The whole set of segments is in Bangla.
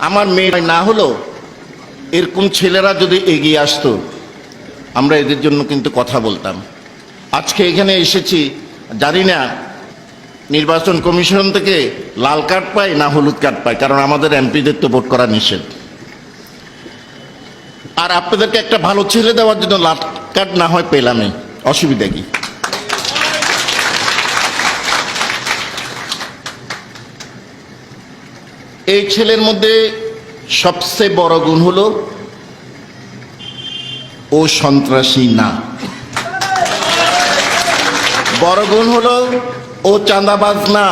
আমার মেয়ে না হলো এরকম ছেলেরা যদি এগিয়ে আসতো, আমরা এদের জন্য কিন্তু কথা বলতাম। আজকে এখানে এসেছি, জানি না নির্বাচন কমিশন থেকে লাল কার্ড পায় না হলুদ কার্ড পায়, কারণ আমাদের এমপিদের তো ভোট করা নিষেধ। আর আপনাদেরকে একটা ভালো ছেলে দেওয়ার জন্য লাল কার্ড না হয় পেলামই, অসুবিধা কি? এই ছেলের মধ্যে সবচেয়ে বড় গুণ হলো ও সন্ত্রাসী না। বড় গুণ হলো ও চাঁদাবাজ না।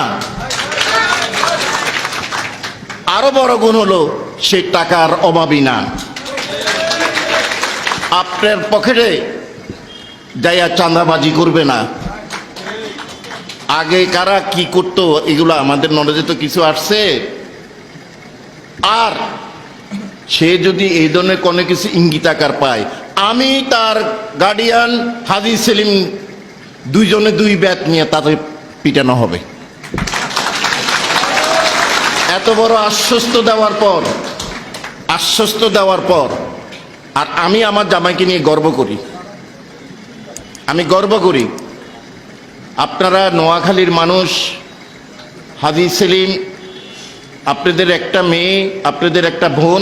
আরো বড় গুণ হলো সে টাকার অভাবী না। আপনার পকেটে যাইয়া চাঁদাবাজি করবে না। আগে কারা কি করতো এগুলো আমাদের নলেজে তো কিছু আসছে। আর সে যদি এই ধরনের কোনো কিছু ইঙ্গিতাকার পায়, আমি তার গার্ডিয়ান হাজি সেলিম দুইজনে দুই ব্যাট নিয়ে তাদের পিটানো হবে। এত বড় আশ্বস্ত দেওয়ার পর আর আমি আমার জামাইকে নিয়ে গর্ব করি। আমি গর্ব করি। আপনারা নোয়াখালীর মানুষ, হাজি সেলিম আপনাদের একটা মেয়ে, আপনাদের একটা বোন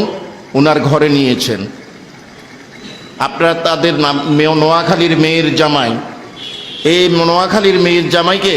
ওনার ঘরে নিয়েছেন। আপনারা তাদের নাম নোয়াখালীর মেয়ের জামাই। এই নোয়াখালীর মেয়ের জামাইকে